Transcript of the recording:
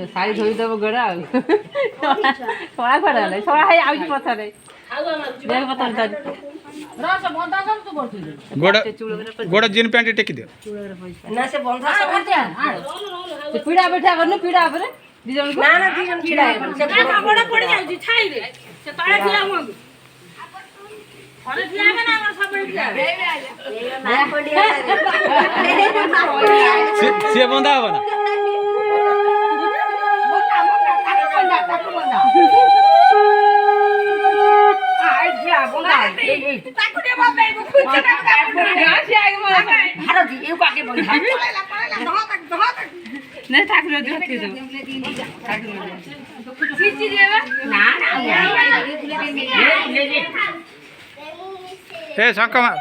শাড়ি ধরিদেব গোড়া ছড়া খড়া নাই ছড়া হাই আউছি পছরে দেখ পছরে দাদি রস বন্ধা সব তো করছিল গোড়া জিন প্যান্ট টেকি দিও না সে বন্ধা সব করতে সে পিড়া बैठा করনু পিড়া উপরে দুজন না না দুজন পিড়া সে কাপড়া পড়ে যাଉଛି ছাই রে সে তଳେ ঠিয়া হুঁ ঘরে ঠিয়া হবে না আমার সবরে ঠিয়া না পড়িয়া সে বন্ধা হবে না শঙ্খ মার